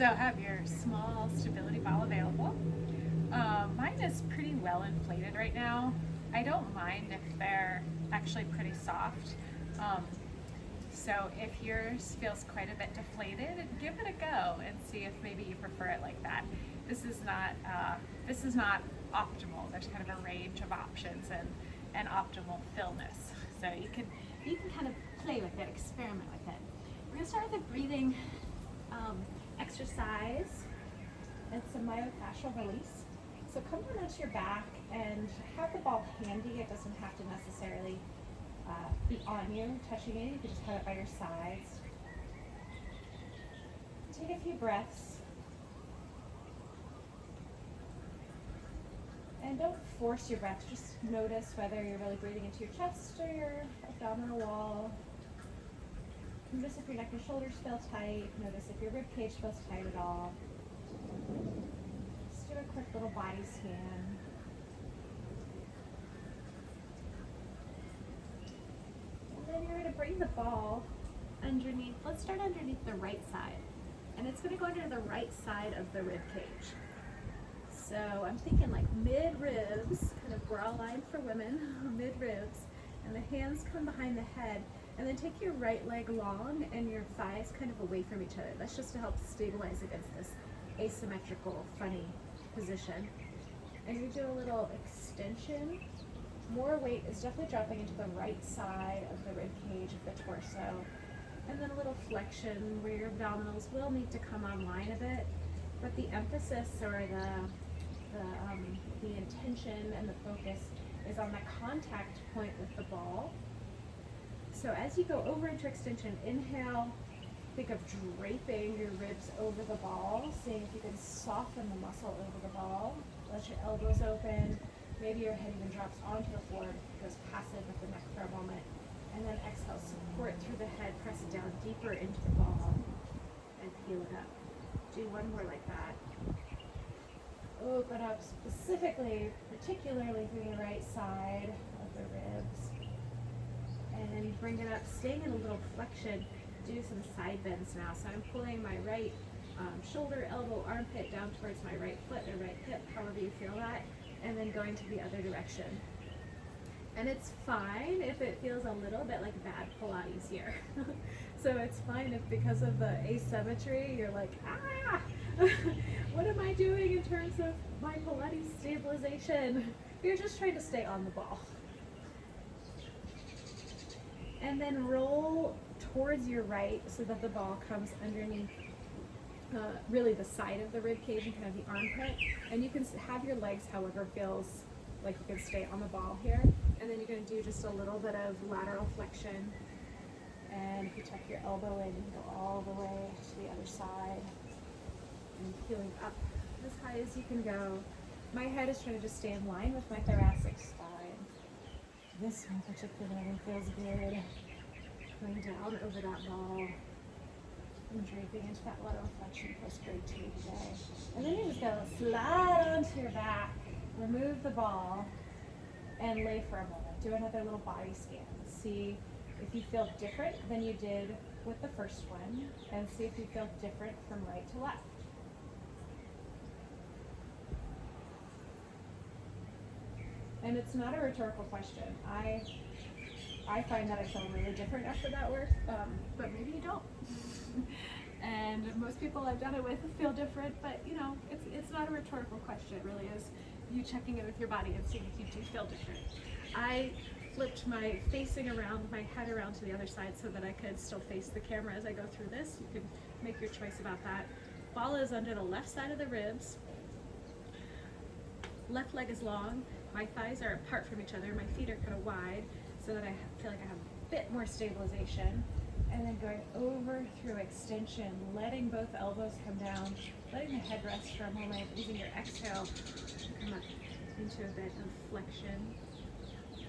So have your small stability ball available. Mine is pretty well inflated right now. I don't mind if they're actually pretty soft. Um, so if yours feels quite a bit deflated, give it a go and see if maybe you prefer it like that. This is not optimal. There's kind of a range of options and optimal fillness. So you can kind of play with it, experiment with it. We're gonna start with a breathing exercise and some myofascial release. So come down onto your back and have the ball handy. It doesn't have to necessarily be on you, touching you. You can just have it by your sides. Take a few breaths. And don't force your breath. Just notice whether you're really breathing into your chest or your abdominal wall. Notice if your neck and shoulders feel tight. Notice if your rib cage feels tight at all. Just do a quick little body scan. And then you're going to bring the ball underneath. Let's start underneath the right side. And it's going to go under the right side of the rib cage. So I'm thinking like mid-ribs, kind of bra line for women, mid-ribs. And the hands come behind the head. And then take your right leg long and your thighs kind of away from each other. That's just to help stabilize against this asymmetrical, funny position. And you do a little extension. More weight is definitely dropping into the right side of the rib cage of the torso. And then a little flexion where your abdominals will need to come online a bit. But the emphasis or the intention and the focus is on the contact point with the ball. So as you go over into extension, inhale, think of draping your ribs over the ball, seeing if you can soften the muscle over the ball. Let your elbows open. Maybe your head even drops onto the floor, goes passive with the neck for a moment. And then exhale, support through the head, press it down deeper into the ball, and peel it up. Do one more like that. Open up specifically, particularly through the right side of the ribs. And bring it up, staying in a little flexion. Do some side bends now. So I'm pulling my right shoulder, elbow, armpit down towards my right foot or right hip, however you feel that, and then going to the other direction. And it's fine if it feels a little bit like bad Pilates here. So it's fine if because of the asymmetry, you're like, what am I doing in terms of my Pilates stabilization? You're just trying to stay on the ball. And then roll towards your right so that the ball comes underneath really the side of the rib cage and kind of the armpit. And you can have your legs however feels like you can stay on the ball here. And then you're going to do just a little bit of lateral flexion. And if you tuck your elbow in, you can go all the way to the other side. And peeling up as high as you can go. My head is trying to just stay in line with my thoracic spine. This one particularly feels good. Going down over that ball and draping into that lateral flexion feels great too today. And then you're just going to slide onto your back, remove the ball, and lay for a moment. Do another little body scan. See if you feel different than you did with the first one, and see if you feel different from right to left. And it's not a rhetorical question. I find that I feel really different after that work, but maybe you don't. And most people I've done it with feel different, but you know, it's not a rhetorical question. It really is you checking in with your body and seeing if you do feel different. I flipped my head around to the other side so that I could still face the camera as I go through this. You can make your choice about that. Ball is under the left side of the ribs. Left leg is long. My thighs are apart from each other. My feet are kind of wide so that I feel like I have a bit more stabilization. And then going over through extension, letting both elbows come down, letting the head rest for a moment, using your exhale to come up into a bit of flexion.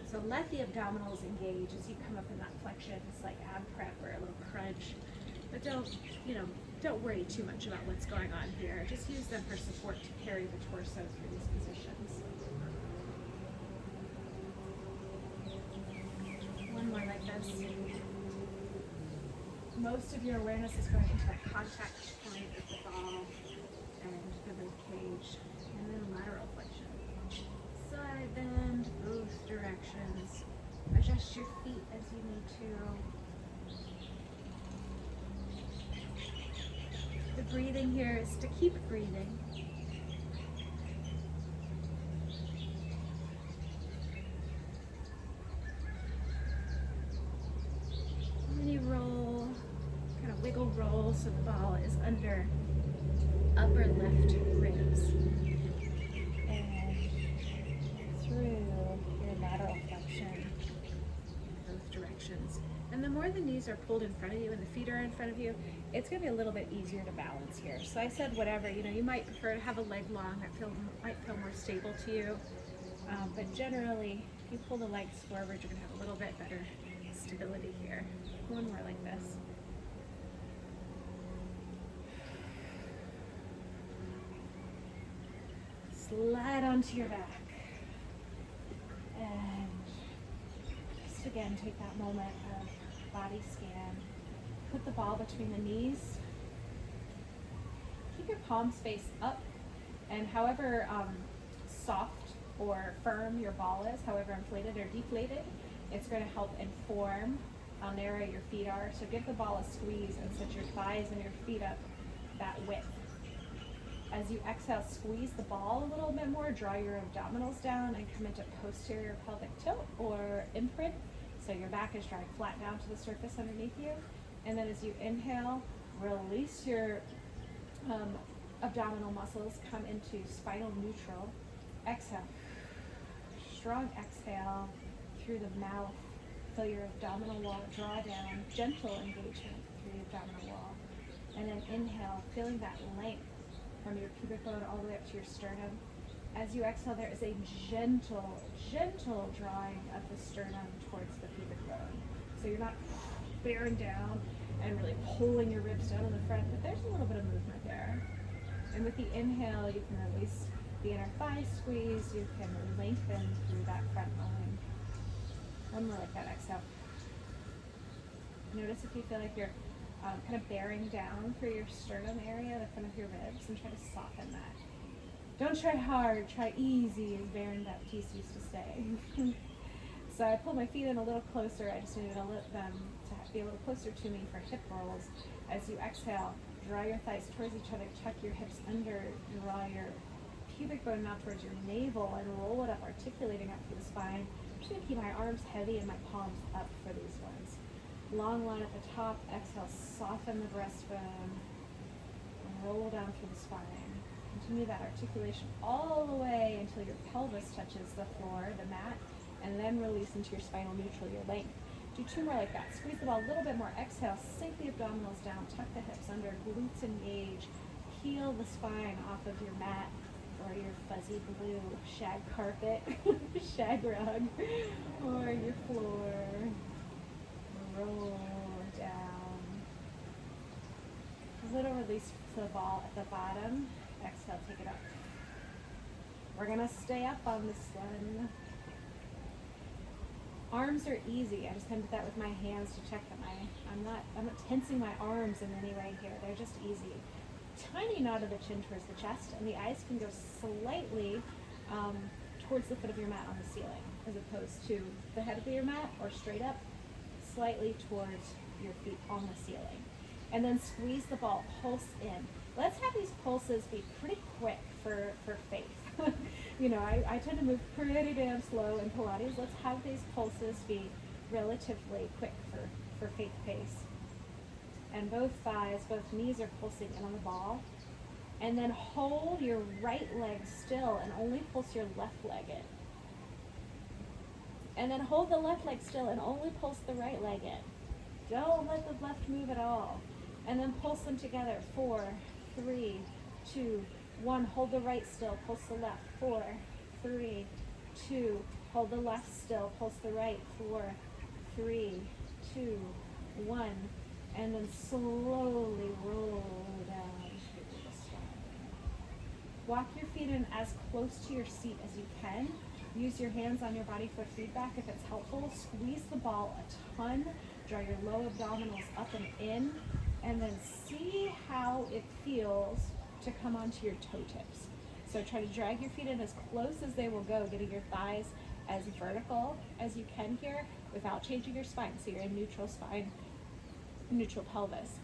So let the abdominals engage as you come up in that flexion. It's like ab prep or a little crunch. But don't worry too much about what's going on here. Just use them for support to carry the torso through these positions. One more like this. Most of your awareness is going into that contact point with the ball. too. The breathing here is to keep breathing. And then you roll, kind of wiggle roll so the ball is under upper left ribs and through your lateral flexion in both directions. And the more the knees are pulled in front of you and the feet are in front of you, it's going to be a little bit easier to balance here. So I said whatever, you might prefer to have a leg long, that might feel more stable to you. But generally, if you pull the legs forward, you're going to have a little bit better stability here. One more like this. Slide onto your back. And just again, take that moment of body scan. Put the ball between the knees. Keep your palms face up, and however soft or firm your ball is, however inflated or deflated, it's going to help inform how narrow your feet are. So give the ball a squeeze and set your thighs and your feet up that width. As you exhale, squeeze the ball a little bit more, draw your abdominals down and come into posterior pelvic tilt or imprint. So your back is drawing flat down to the surface underneath you. And then as you inhale, release your abdominal muscles, come into spinal neutral. Exhale. Strong exhale through the mouth. Feel your abdominal wall draw down, gentle engagement through the abdominal wall. And then inhale, feeling that length from your pubic bone all the way up to your sternum. As you exhale, there is a gentle drawing of the sternum towards the pubic bone. So you're not bearing down and really pulling your ribs down in the front, but there's a little bit of movement there. And with the inhale, you can release the inner thigh squeeze, you can lengthen through that front line. One more like that, exhale. Notice if you feel like you're kind of bearing down through your sternum area, the front of your ribs, and try to soften that. Don't try hard, try easy, as Baron Baptiste used to say. So I pulled my feet in a little closer. I just needed them to be a little closer to me for hip rolls. As you exhale, draw your thighs towards each other, tuck your hips under, draw your pubic bone now towards your navel, and roll it up, articulating up through the spine. I'm just going to keep my arms heavy and my palms up for these ones. Long line at the top, exhale, soften the breastbone, and roll down through the spine. Continue that articulation all the way until your pelvis touches the floor, the mat, and then release into your spinal neutral, your length. Do two more like that. Squeeze the ball a little bit more. Exhale, sink the abdominals down, tuck the hips under, glutes engage, peel the spine off of your mat or your fuzzy blue shag carpet, shag rug, or your floor. Roll down. A little release to the ball at the bottom. Exhale, take it up. We're gonna stay up on this one. Arms are easy. I just kind of did that with my hands to check that I'm not tensing my arms in any way here. They're just easy. Tiny nod of the chin towards the chest, and the eyes can go slightly towards the foot of your mat on the ceiling, as opposed to the head of your mat or straight up, slightly towards your feet on the ceiling. And then squeeze the ball, pulse in. Let's have these pulses be pretty quick for faith. I tend to move pretty damn slow in Pilates. Let's have these pulses be relatively quick for faith pace. And both thighs, both knees are pulsing in on the ball. And then hold your right leg still and only pulse your left leg in. And then hold the left leg still and only pulse the right leg in. Don't let the left move at all. And then pulse them together. 4, 3, 2, 1. Hold the right still, pulse the left. 4, 3, 2. Hold the left still, pulse the right. 4, 3, 2, 1. And then slowly roll down to the spine. Walk your feet in as close to your seat as you can. Use your hands on your body for feedback if it's helpful. Squeeze the ball a ton. Draw your low abdominals up and in. And then see how it feels to come onto your toe tips. So try to drag your feet in as close as they will go, getting your thighs as vertical as you can here. without changing your spine. So you're in neutral spine, neutral pelvis.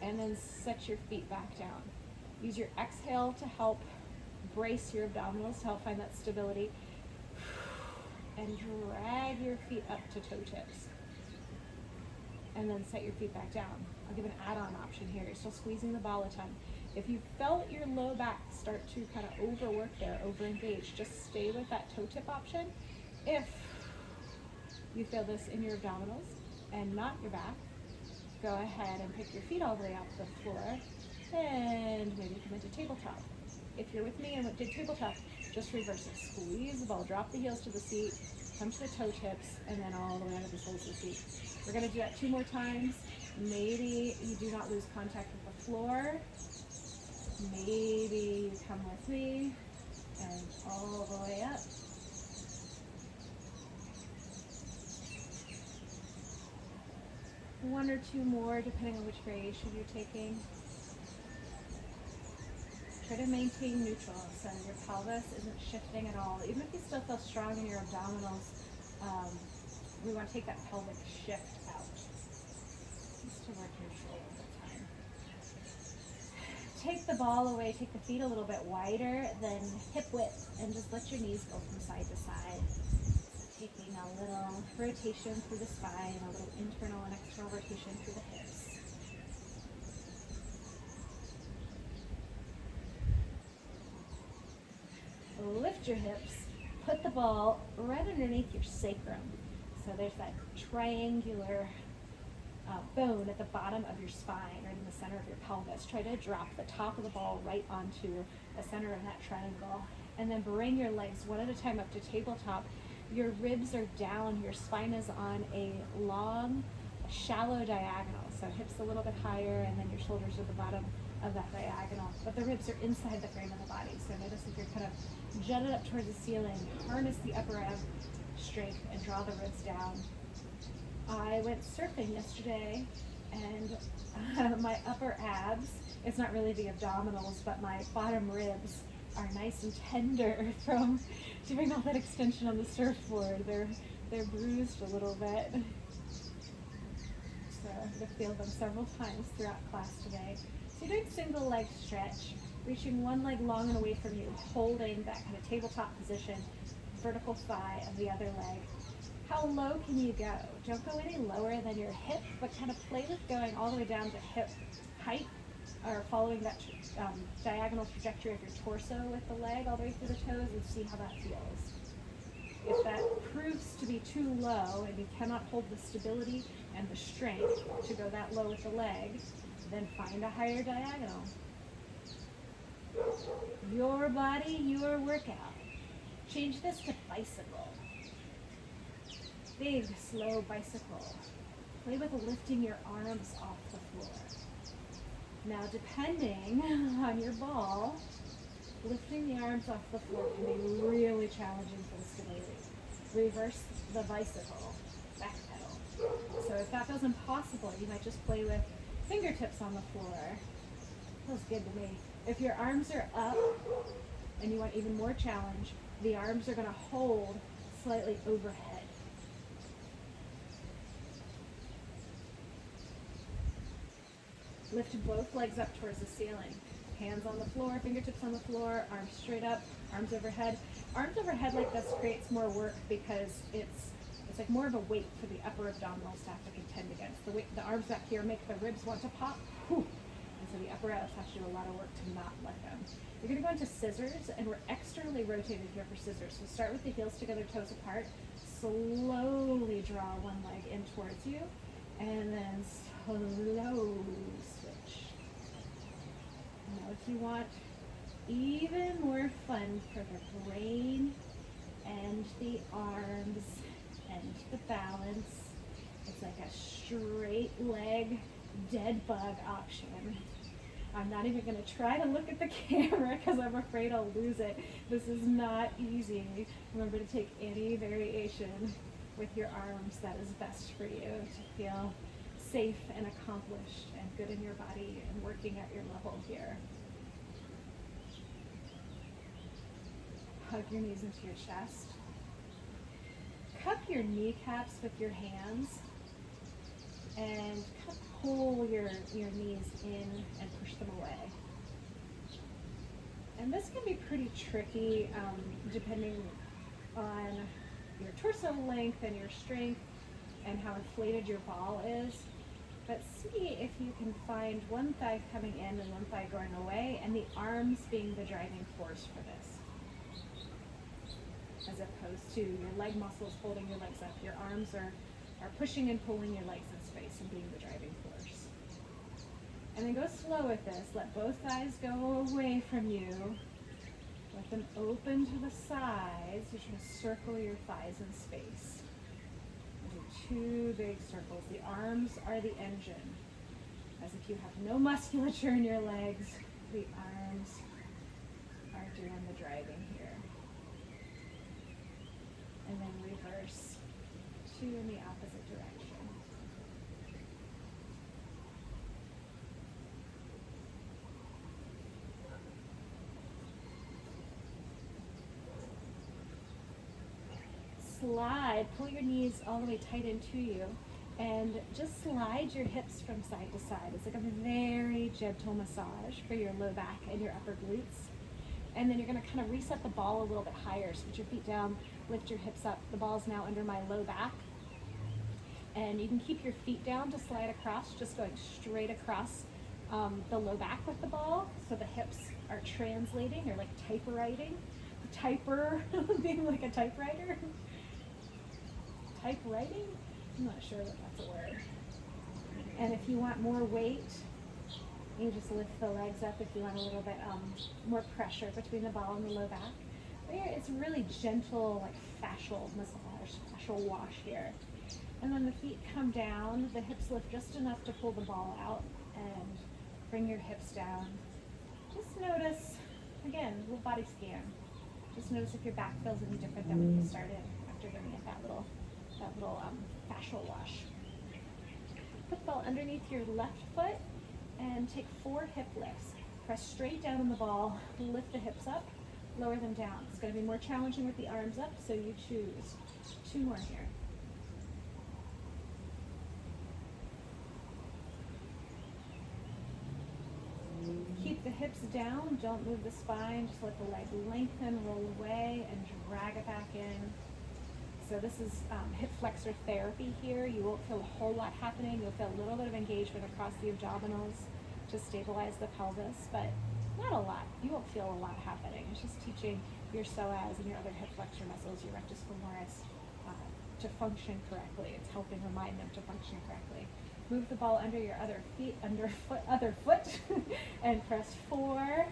And then set your feet back down. Use your exhale to help brace your abdominals, to help find that stability. And drag your feet up to toe tips. And then set your feet back down. I'll give an add-on option here. You're still squeezing the ball a ton. If you felt your low back start to kind of overwork there, over-engage, just stay with that toe tip option. If you feel this in your abdominals and not your back, go ahead and pick your feet all the way off the floor and maybe come into tabletop. If you're with me and did tabletop, just reverse it. Squeeze the ball, drop the heels to the seat, come to the toe tips, and then all the way under the soles of the seat. We're going to do that 2 more times. Maybe you do not lose contact with the floor. Maybe you come with me and all the way up. One or 2 more, depending on which variation you're taking. Try to maintain neutral, so your pelvis isn't shifting at all. Even if you still feel strong in your abdominals, we want to take that pelvic shift out, just to work neutral all the time. Take the ball away, take the feet a little bit wider than hip width, and just let your knees go from side to side. Taking a little rotation through the spine, a little internal and external rotation through the hips. Lift your hips, put the ball right underneath your sacrum. So there's that triangular bone at the bottom of your spine, right in the center of your pelvis. Try to drop the top of the ball right onto the center of that triangle. And then bring your legs one at a time up to tabletop. Your ribs are down, your spine is on a long, shallow diagonal. So hips a little bit higher, and then your shoulders are the bottom of that diagonal. But the ribs are inside the frame of the body. So notice if you're kind of jutted up towards the ceiling, harness the upper ab strength and draw the ribs down. I went surfing yesterday, and my upper abs, it's not really the abdominals, but my bottom ribs are nice and tender from doing all that extension on the surfboard. They're bruised a little bit. So I'm going to feel them several times throughout class today. So you're doing single leg stretch, reaching one leg long and away from you, holding that kind of tabletop position, vertical thigh of the other leg. How low can you go? Don't go any lower than your hip, but kind of play with going all the way down to hip height, or following that diagonal trajectory of your torso with the leg all the way through the toes, and see how that feels. If that proves to be too low and you cannot hold the stability and the strength to go that low with the leg, then find a higher diagonal. Your body, your workout. Change this to bicycle. Big, slow bicycle. Play with lifting your arms off the floor. Now, depending on your ball, lifting the arms off the floor can be really challenging for the stability. Reverse the bicycle, back pedal. So if that feels impossible, you might just play with fingertips on the floor. Feels good to me. If your arms are up and you want even more challenge, the arms are going to hold slightly overhead. Lift both legs up towards the ceiling. Hands on the floor, fingertips on the floor, arms straight up, arms overhead. Arms overhead like this creates more work because it's like more of a weight for the upper abdominals to have to contend against. The arms back here make the ribs want to pop. Whew. And so the upper abs have to do a lot of work to not let them. You're going to go into scissors, and we're externally rotated here for scissors. So start with the heels together, toes apart. Slowly draw one leg in towards you, and then slow switch. Now if you want even more fun for the brain and the arms and the balance, it's like a straight leg dead bug option. I'm not even going to try to look at the camera because I'm afraid I'll lose it. This is not easy. Remember to take any variation with your arms that is best for you to feel safe and accomplished and good in your body and working at your level here. Hug your knees into your chest. cup your kneecaps with your hands and pull your knees in and push them away. And this can be pretty tricky depending on your torso length and your strength and how inflated your ball is. But see if you can find one thigh coming in and one thigh going away, and the arms being the driving force for this, as opposed to your leg muscles holding your legs up. Your arms are pushing and pulling your legs in space and being the driving force. And then go slow with this. Let both thighs go away from you. Let them open to the sides. You're trying to circle your thighs in space. Do 2 big circles. The arms are the engine. As if you have no musculature in your legs, the arms are doing the driving here. And then reverse 2 in the opposite direction. Slide, pull your knees all the way tight into you, and just slide your hips from side to side. It's like a very gentle massage for your low back and your upper glutes. And then you're going to kind of reset the ball a little bit higher. So put your feet down, lift your hips up. The ball's now under my low back. And you can keep your feet down to slide across, just going straight across the low back with the ball. So the hips are translating, or like typewriting. Being like a typewriter. Typewriting? I'm not sure that that's a word. And if you want more weight, you just lift the legs up if you want a little bit more pressure between the ball and the low back. But here, it's really gentle, like fascial massage, fascial wash here. And then the feet come down, the hips lift just enough to pull the ball out, and bring your hips down. Just notice, again, a little body scan. Just notice if your back feels any different than when you started after giving it that little fascial wash. Put the ball underneath your left foot and take 4 hip lifts. Press straight down on the ball, lift the hips up, lower them down. It's going to be more challenging with the arms up, so you choose. 2 more here. Keep the hips down, don't move the spine, just let the leg lengthen, roll away, and drag it back in. So this is hip flexor therapy here. You won't feel a whole lot happening. You'll feel a little bit of engagement across the abdominals to stabilize the pelvis, but not a lot. You won't feel a lot happening. It's just teaching your psoas and your other hip flexor muscles, your rectus femoris, to function correctly. It's helping remind them to function correctly. Move the ball under your other foot, and press 4,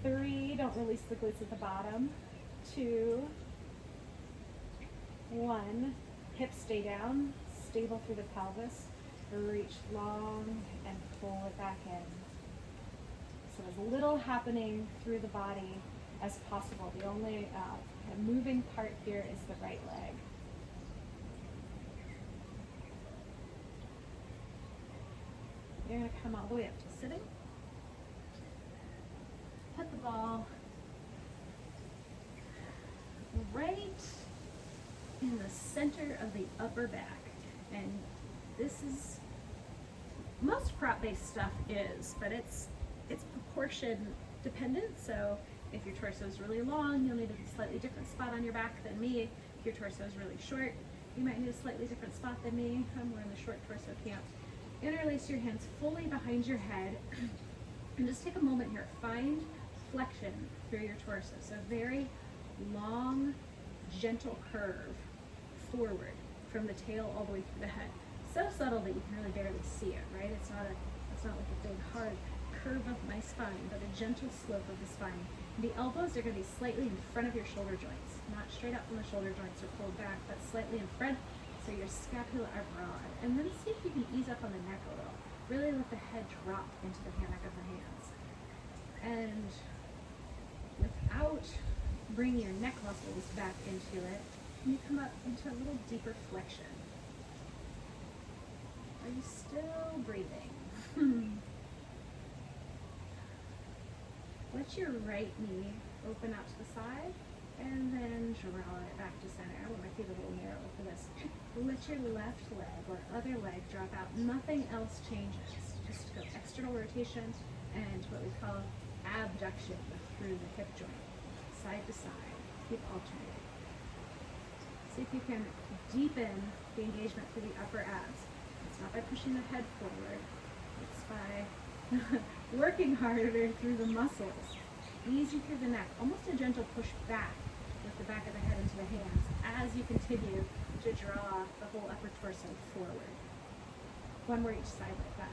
3, don't release the glutes at the bottom, 2, 1, hips stay down, stable through the pelvis, reach long and pull it back in. So there's little happening through the body as possible. The only moving part here is the right leg. You're going to come all the way up to sitting. Put the ball right in the center of the upper back. And this is, most prop-based stuff is, but it's proportion dependent. So if your torso is really long, you'll need a slightly different spot on your back than me. If your torso is really short, you might need a slightly different spot than me. I'm more in the short torso camp. Interlace your hands fully behind your head and just take a moment here. Find flexion through your torso. So very long, gentle curve forward from the tail all the way through the head. So subtle that you can really barely see it, right? It's not like a big hard curve of my spine, but a gentle slope of the spine. The elbows are going to be slightly in front of your shoulder joints, not straight up from the shoulder joints or pulled back, but slightly in front. So your scapula are broad. And then see if you can ease up on the neck a little. Really let the head drop into the hammock of the hands. And without bringing your neck muscles back into it, you come up into a little deeper flexion. Are you still breathing? Let your right knee open out to the side. And then draw it back to center. I want my feet a little narrow for this. Let your left leg or other leg drop out. Nothing else changes. Just go external rotation and what we call abduction through the hip joint. Side to side. Keep alternating. See if you can deepen the engagement through the upper abs. It's not by pushing the head forward. It's by working harder through the muscles. Easy through the neck. Almost a gentle push back with the back of the head into the hands as you continue to draw the whole upper torso forward. One more each side like that.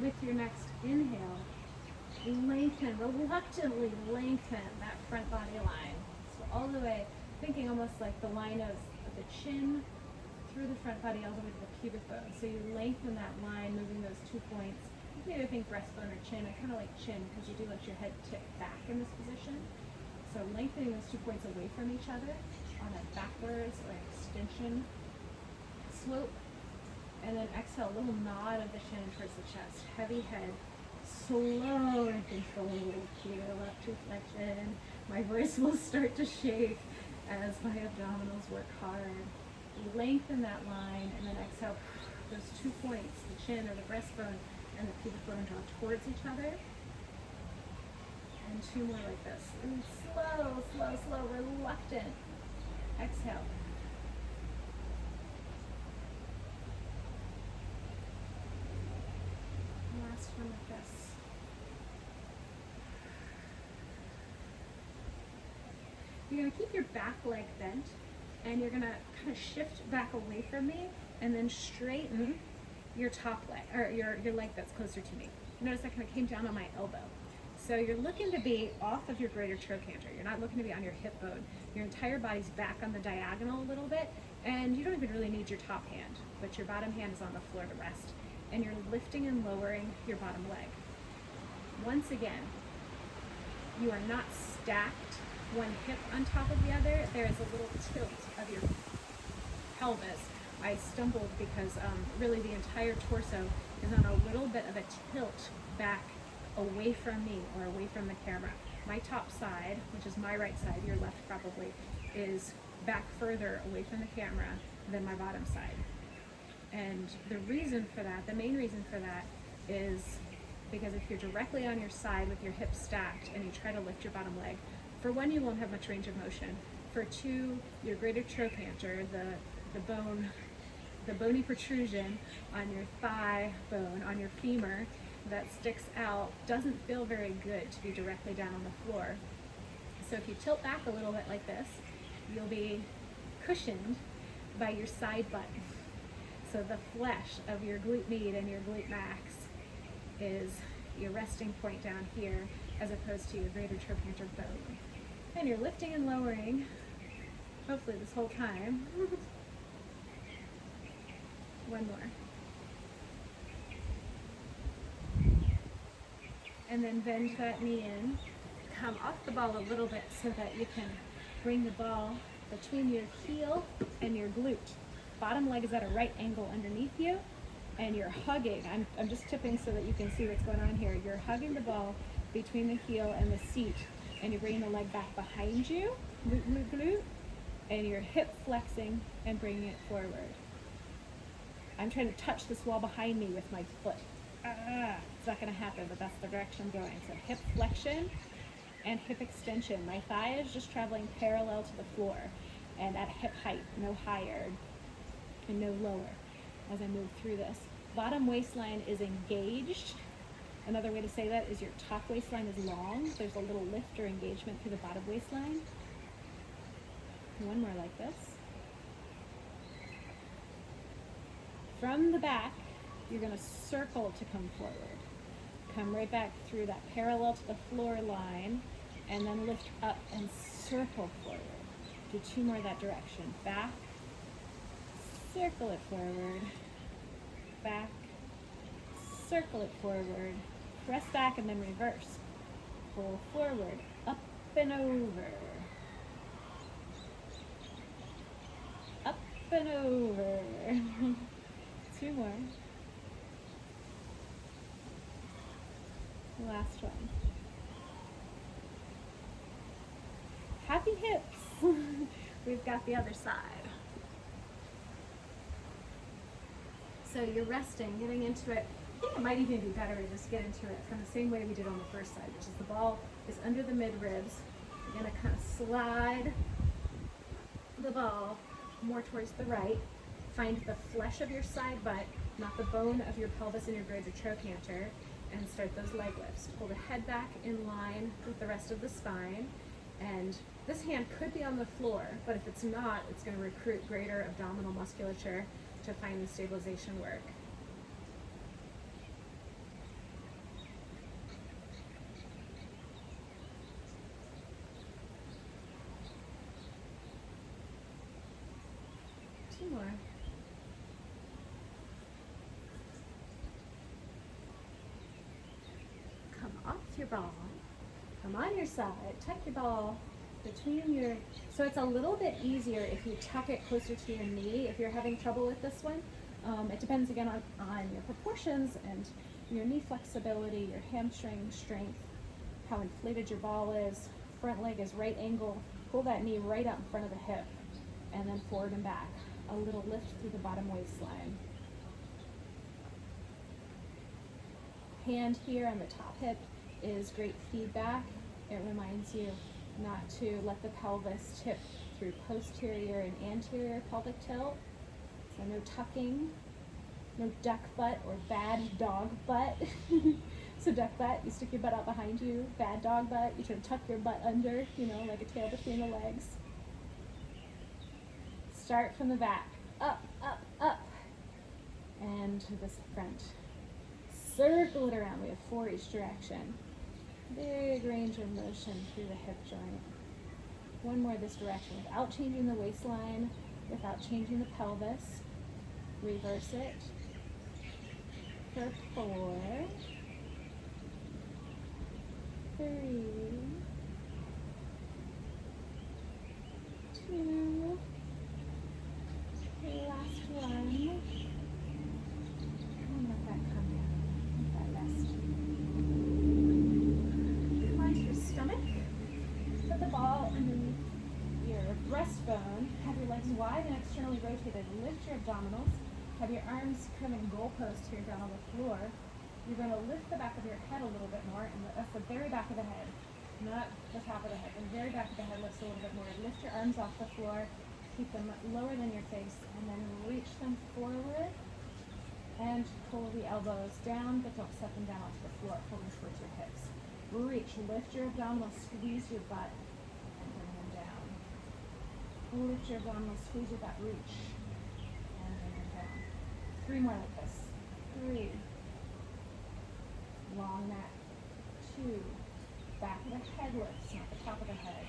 With your next inhale, lengthen, reluctantly lengthen that front body line. So all the way, thinking almost like the line of the chin through the front body all the way to the pubic bone. So you lengthen that line, moving those 2 points. You can either think breastbone or chin. I kind of like chin because you do let your head tip back in this position. So lengthening those 2 points away from each other on a backwards or extension slope. And then exhale, a little nod of the chin towards the chest. Heavy head, slow and controlled. Heel up to flexion. My voice will start to shake as my abdominals work hard. Lengthen that line and then exhale. Those 2 points, the chin or the breastbone and the pubic bone, draw towards each other. And 2 more like this. And slow, slow, slow, reluctant. Exhale. Last one like this. You're going to keep your back leg bent and you're going to kind of shift back away from me and then straighten your top leg, or your leg that's closer to me. Notice I kind of came down on my elbow. So you're looking to be off of your greater trochanter. You're not looking to be on your hip bone. Your entire body's back on the diagonal a little bit, and you don't even really need your top hand, but your bottom hand is on the floor to rest. And you're lifting and lowering your bottom leg. Once again, you are not stacked one hip on top of the other. There is a little tilt of your pelvis. I stumbled because really the entire torso is on a little bit of a tilt back away from me or away from the camera. My top side, which is my right side, your left probably, is back further away from the camera than my bottom side. And the reason for that, the main reason for that, is because if you're directly on your side with your hips stacked and you try to lift your bottom leg, for one, you won't have much range of motion. For two, your greater trochanter, the bony protrusion on your thigh bone, on your femur that sticks out, doesn't feel very good to be directly down on the floor. So if you tilt back a little bit like this, you'll be cushioned by your side butt. So the flesh of your glute med and your glute max is your resting point down here as opposed to your greater trochanter bone. And you're lifting and lowering, hopefully this whole time. One more. And then bend that knee in. Come off the ball a little bit so that you can bring the ball between your heel and your glute. Bottom leg is at a right angle underneath you, and you're hugging. I'm just tipping so that you can see what's going on here. You're hugging the ball between the heel and the seat, and you're bringing the leg back behind you, glute, glute, glute, and you're hip flexing and bringing it forward. I'm trying to touch this wall behind me with my foot. It's not going to happen, but that's the direction I'm going. So hip flexion and hip extension. My thigh is just traveling parallel to the floor and at hip height, no higher and no lower as I move through this. Bottom waistline is engaged. Another way to say that is your top waistline is long. There's a little lift or engagement through the bottom waistline. One more like this. From the back, you're going to circle to come forward. Come right back through that parallel to the floor line, and then lift up and circle forward. Do two more that direction. Back, circle it forward, back, circle it forward, press back and then reverse. Pull forward, up and over. Up and over. Two more. Last one. Happy hips. We've got the other side. So you're resting, getting into it. I think it might even be better to just get into it from the same way we did on the first side, which is the ball is under the mid ribs. You're gonna kind of slide the ball more towards the right. Find the flesh of your side butt, not the bone of your pelvis and your grades or trochanter, and start those leg lifts. Pull the head back in line with the rest of the spine. And this hand could be on the floor, but if it's not, it's going to recruit greater abdominal musculature to find the stabilization work. Two more. Come off your ball. Come on your side. Tuck your ball between your, so it's a little bit easier if you tuck it closer to your knee if you're having trouble with this one. It depends again on your proportions and your knee flexibility, your hamstring strength, how inflated your ball is. Front leg is right angle. Pull that knee right out in front of the hip and then forward and back. A little lift through the bottom waistline. Hand here on the top hip is great feedback. It reminds you not to let the pelvis tip through posterior and anterior pelvic tilt. So no tucking, no duck butt or bad dog butt. So duck butt, you stick your butt out behind you. Bad dog butt, you try to tuck your butt under, you know, like a tail between the legs. Start from the back, up, up, up, and to this front. Circle it around, we have 4 each direction. Big range of motion through the hip joint. One more this direction without changing the waistline, without changing the pelvis. Reverse it for 4, 3, 2, last one. And let that come down. Let that rest. Come onto your stomach. Put the ball underneath your breastbone. Have your legs wide and externally rotated. Lift your abdominals. Have your arms curving goalpost here down on the floor. You're going to lift the back of your head a little bit more, and that's the very back of the head, not the top of the head. The very back of the head lifts a little bit more. Lift your arms off the floor. Keep them lower than your face, and then reach them forward and pull the elbows down, but don't set them down onto the floor. Pull them towards your hips. Reach, lift your abdominals, squeeze your butt, and bring them down. Lift your abdominals, squeeze your butt, reach, and bring them down. 3 more like this. 3. Long neck. 2. Back of the head lifts, not the top of the head.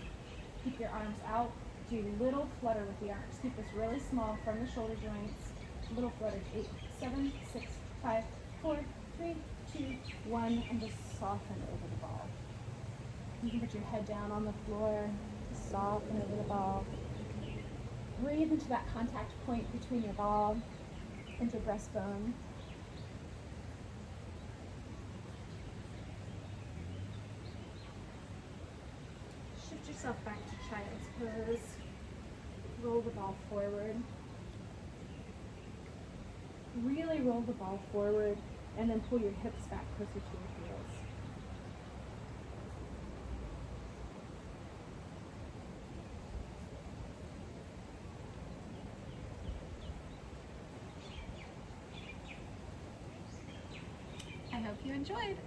Keep your arms out. Do little flutter with the arms. Keep this really small from the shoulder joints. Little flutters. 8, 7, 6, 5, 4, 3, 2, 1, and just soften over the ball. You can put your head down on the floor. Soften over the ball. Breathe into that contact point between your ball and your breastbone. Shift yourself back to child's pose. Roll the ball forward. Really roll the ball forward and then pull your hips back closer to your heels. I hope you enjoyed.